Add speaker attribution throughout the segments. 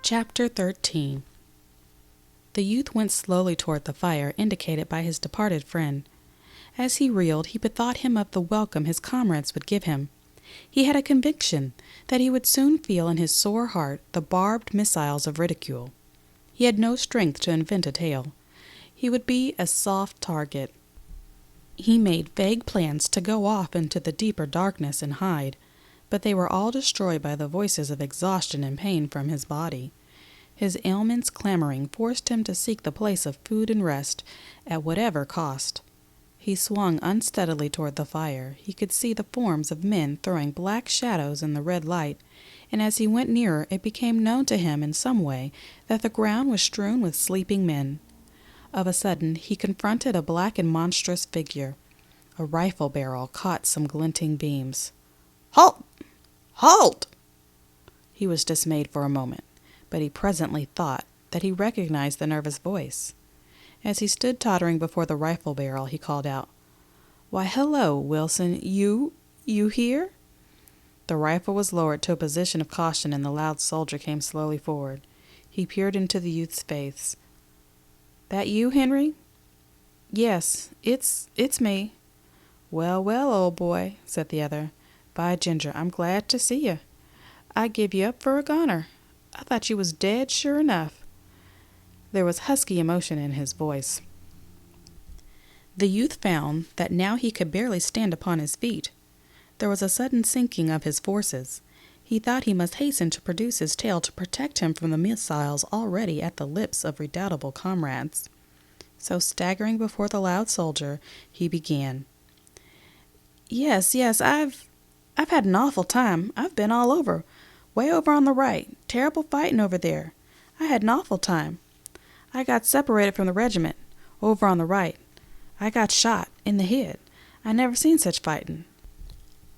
Speaker 1: Chapter 13. The youth went slowly toward the fire indicated by his departed friend. As he reeled, he bethought him of the welcome his comrades would give him. He had a conviction that he would soon feel in his sore heart the barbed missiles of ridicule. He had no strength to invent a tale. He would be a soft target. He made vague plans to go off into the deeper darkness and hide, but they were all destroyed by the voices of exhaustion and pain from his body. His ailments clamoring forced him to seek the place of food and rest at whatever cost. He swung unsteadily toward the fire. He could see the forms of men throwing black shadows in the red light, and as he went nearer it became known to him in some way that the ground was strewn with sleeping men. Of a sudden he confronted a black and monstrous figure. A rifle barrel caught some glinting beams. "Halt! Halt!" He was dismayed for a moment, but he presently thought that he recognized the nervous voice. As he stood tottering before the rifle barrel, he called out, "Why, hello, Wilson, you here?" The rifle was lowered to a position of caution, and the loud soldier came slowly forward. He peered into the youth's face. "That you, Henry?" "Yes, it's me." "Well, well, old boy," said the other. "By Ginger, I'm glad to see you. I give you up for a goner. I thought you was dead sure enough." There was husky emotion in his voice. The youth found that now he could barely stand upon his feet. There was a sudden sinking of his forces. He thought he must hasten to produce his tale to protect him from the missiles already at the lips of redoubtable comrades. So, staggering before the loud soldier, he began. Yes, I've had an awful time. I've been all over. Way over on the right. Terrible fighting over there. I had an awful time. I got separated from the regiment. Over on the right. I got shot in the head. I never seen such fighting.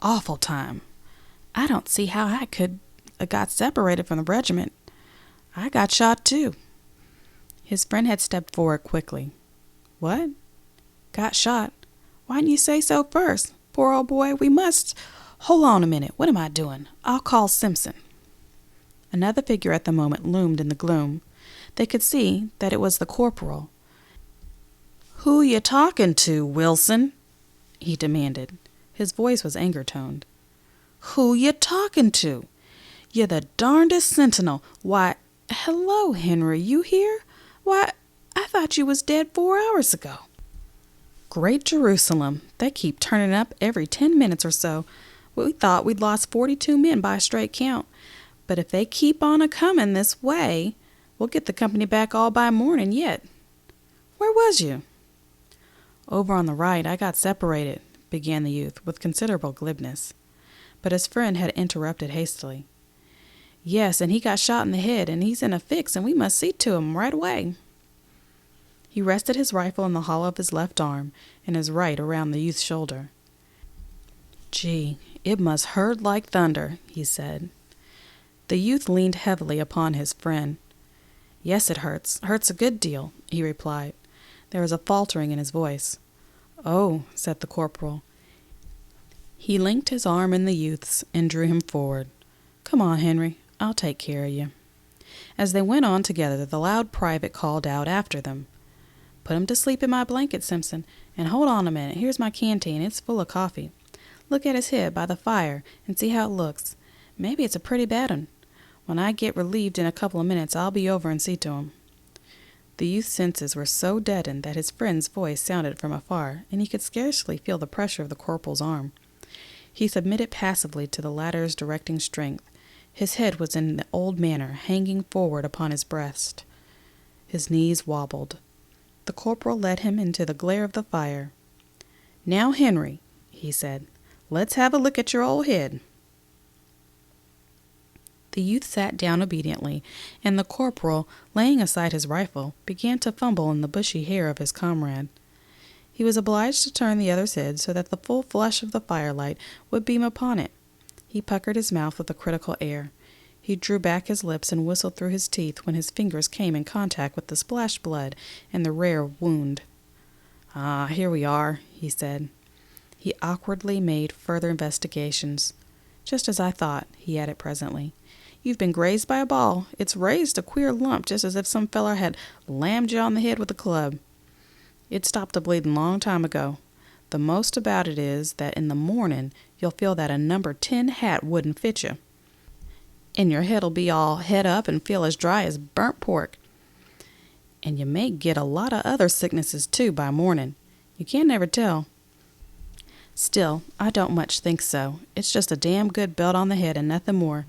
Speaker 1: Awful time. I don't see how I could got separated from the regiment. I got shot too. His friend had stepped forward quickly. What? Got shot? Why didn't you say so first? Poor old boy, we must... Hold on a minute. What am I doing? I'll call Simpson. Another figure at the moment loomed in the gloom. They could see that it was the corporal. "Who you talking to, Wilson?" he demanded. His voice was anger-toned. "Who you talking to? You're the darndest sentinel. Why, hello, Henry, you here? Why, I thought you was dead 4 hours ago." Great Jerusalem, they keep turning up every 10 minutes or so. We thought we'd lost 42 men by a straight count. But if they keep on a-coming this way, we'll get the company back all by morning yet. Where was you? Over on the right. I got separated, began the youth with considerable glibness. But his friend had interrupted hastily. Yes, and he got shot in the head, and he's in a fix, and we must see to him right away. He rested his rifle in the hollow of his left arm, and his right around the youth's shoulder. "Gee, it must hurt like thunder," he said. The youth leaned heavily upon his friend. "Yes, it hurts a good deal," he replied. There was a faltering in his voice. "Oh," said the corporal. He linked his arm in the youth's and drew him forward. "Come on, Henry, I'll take care of you." As they went on together, the loud private called out after them. "Put him to sleep in my blanket, Simpson, and hold on a minute. Here's my canteen. It's full of coffee. Look at his head by the fire and see how it looks. Maybe it's a pretty bad one. When I get relieved in a couple of minutes, I'll be over and see to him." The youth's senses were so deadened that his friend's voice sounded from afar, and he could scarcely feel the pressure of the corporal's arm. He submitted passively to the latter's directing strength. His head was in the old manner, hanging forward upon his breast. His knees wobbled. The corporal led him into the glare of the fire. "Now, Henry," he said, "let's have a look at your old head." The youth sat down obediently, and the corporal, laying aside his rifle, began to fumble in the bushy hair of his comrade. He was obliged to turn the other's head so that the full flush of the firelight would beam upon it. He puckered his mouth with a critical air. He drew back his lips and whistled through his teeth when his fingers came in contact with the splashed blood and the rare wound. "Ah, here we are," he said. He awkwardly made further investigations. "Just as I thought," he added presently. You've been grazed by a ball. It's raised a queer lump, just as if some feller had lammed you on the head with a club. It stopped the bleeding long time ago. The most about it is that in the morning you'll feel that a number 10 hat wouldn't fit you. And your head'll be all het up and feel as dry as burnt pork. And you may get a lot of other sicknesses too by morning. You can't never tell. Still, I don't much think so. It's just a damn good belt on the head and nothing more.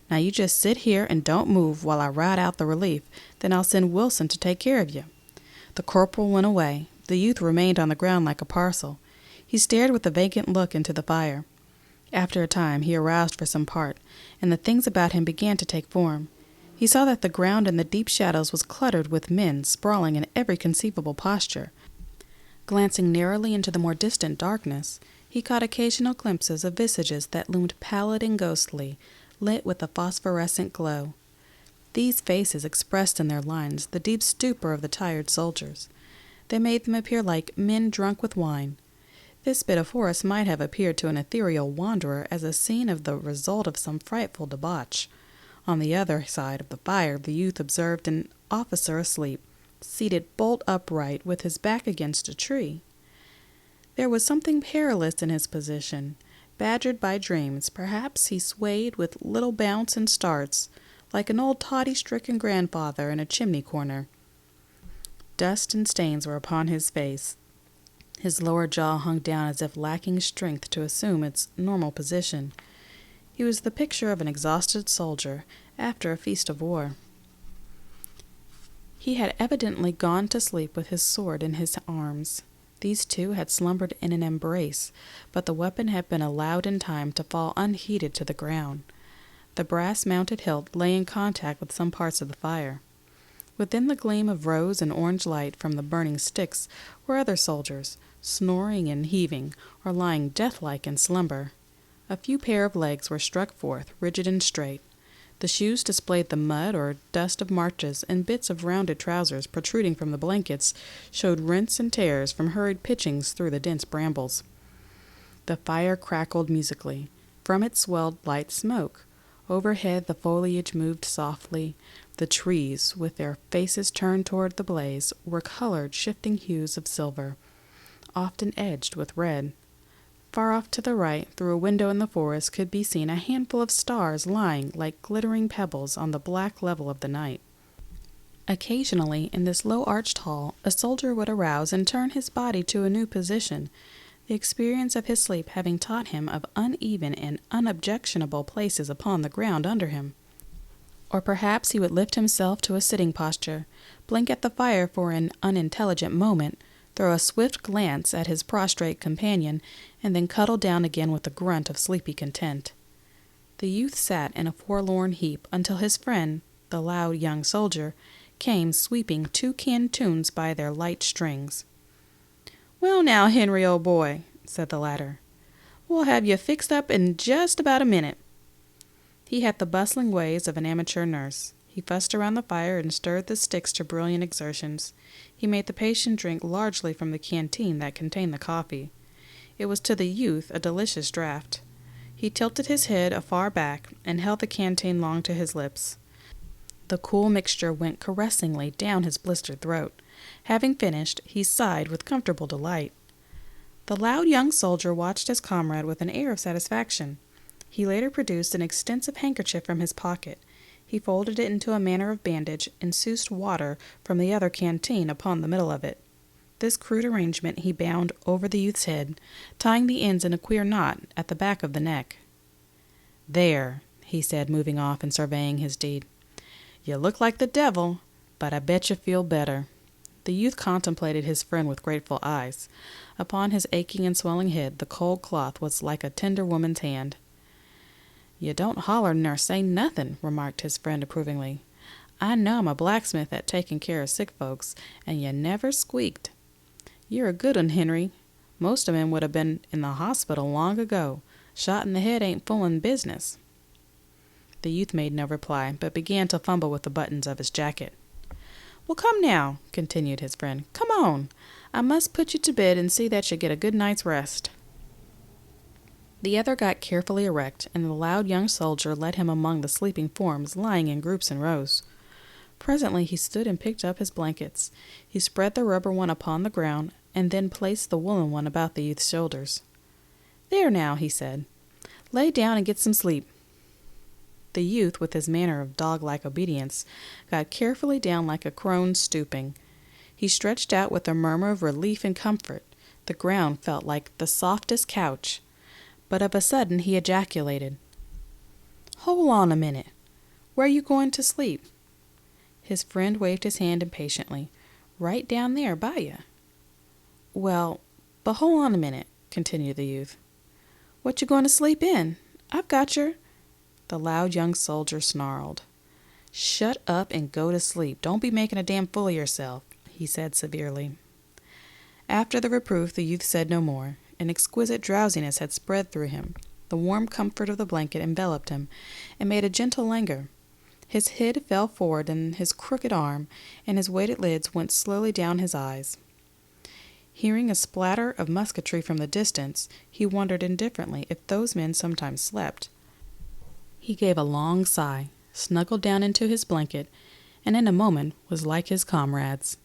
Speaker 1: Now you just sit here and don't move while I ride out the relief. Then I'll send Wilson to take care of you. The corporal went away. The youth remained on the ground like a parcel. He stared with a vacant look into the fire. After a time he aroused for some part, and the things about him began to take form. He saw that the ground in the deep shadows was cluttered with men sprawling in every conceivable posture. Glancing narrowly into the more distant darkness, he caught occasional glimpses of visages that loomed pallid and ghostly, lit with a phosphorescent glow. These faces expressed in their lines the deep stupor of the tired soldiers. They made them appear like men drunk with wine. This bit of forest might have appeared to an ethereal wanderer as a scene of the result of some frightful debauch. On the other side of the fire the youth observed an officer asleep, seated bolt upright with his back against a tree. There was something perilous in his position. Badgered by dreams, perhaps he swayed with little bounce and starts, like an old toddy-stricken grandfather in a chimney corner. Dust and stains were upon his face. His lower jaw hung down as if lacking strength to assume its normal position. He was the picture of an exhausted soldier after a feast of war. He had evidently gone to sleep with his sword in his arms. These two had slumbered in an embrace, but the weapon had been allowed in time to fall unheeded to the ground. The brass-mounted hilt lay in contact with some parts of the fire. Within the gleam of rose and orange light from the burning sticks were other soldiers, snoring and heaving, or lying death-like in slumber. A few pair of legs were struck forth, rigid and straight. The shoes displayed the mud or dust of marches, and bits of rounded trousers protruding from the blankets showed rents and tears from hurried pitchings through the dense brambles. The fire crackled musically. From it swelled light smoke. Overhead the foliage moved softly. The trees, with their faces turned toward the blaze, were colored shifting hues of silver, often edged with red. Far off to the right, through a window in the forest, could be seen a handful of stars lying like glittering pebbles on the black level of the night. Occasionally, in this low-arched hall, a soldier would arouse and turn his body to a new position, the experience of his sleep having taught him of uneven and unobjectionable places upon the ground under him. Or perhaps he would lift himself to a sitting posture, blink at the fire for an unintelligent moment, throw a swift glance at his prostrate companion, and then cuddle down again with a grunt of sleepy content. The youth sat in a forlorn heap until his friend, the loud young soldier, came sweeping 2 cantoons by their light strings. "Well now, Henry, old boy," said the latter, "we'll have you fixed up in just about a minute." He had the bustling ways of an amateur nurse. He fussed around the fire and stirred the sticks to brilliant exertions. He made the patient drink largely from the canteen that contained the coffee. It was to the youth a delicious draught. He tilted his head afar back and held the canteen long to his lips. The cool mixture went caressingly down his blistered throat. Having finished, he sighed with comfortable delight. The loud young soldier watched his comrade with an air of satisfaction. He later produced an extensive handkerchief from his pocket. He folded it into a manner of bandage and soused water from the other canteen upon the middle of it. This crude arrangement he bound over the youth's head, tying the ends in a queer knot at the back of the neck. "There," he said, moving off and surveying his deed. "You look like the devil, but I bet you feel better." The youth contemplated his friend with grateful eyes. Upon his aching and swelling head the cold cloth was like a tender woman's hand. "You don't holler nor say nothin'," remarked his friend approvingly. "I know I'm a blacksmith at taking care of sick folks, and you never squeaked. You're a good un, Henry. Most of 'em would have been in the hospital long ago. Shot in the head ain't foolin' business." The youth made no reply, but began to fumble with the buttons of his jacket. "Well, come now," continued his friend. "Come on. I must put you to bed and see that you get a good night's rest." The other got carefully erect, and the loud young soldier led him among the sleeping forms lying in groups and rows. Presently he stood and picked up his blankets. He spread the rubber one upon the ground, and then placed the woolen one about the youth's shoulders. "There now," he said. "Lay down and get some sleep." The youth, with his manner of dog-like obedience, got carefully down like a crone stooping. He stretched out with a murmur of relief and comfort. The ground felt like the softest couch. But of a sudden he ejaculated, "Hold on a minute. Where are you going to sleep?" His friend waved his hand impatiently. "Right down there by you." "Well, but hold on a minute," continued the youth. "What you going to sleep in? I've got your—" The loud young soldier snarled. "Shut up and go to sleep. Don't be making a damn fool of yourself," he said severely. After the reproof, the youth said no more. An exquisite drowsiness had spread through him. The warm comfort of the blanket enveloped him, and made a gentle languor. His head fell forward in his crooked arm, and his weighted lids went slowly down his eyes. Hearing a splatter of musketry from the distance, he wondered indifferently if those men sometimes slept. He gave a long sigh, snuggled down into his blanket, and in a moment was like his comrades.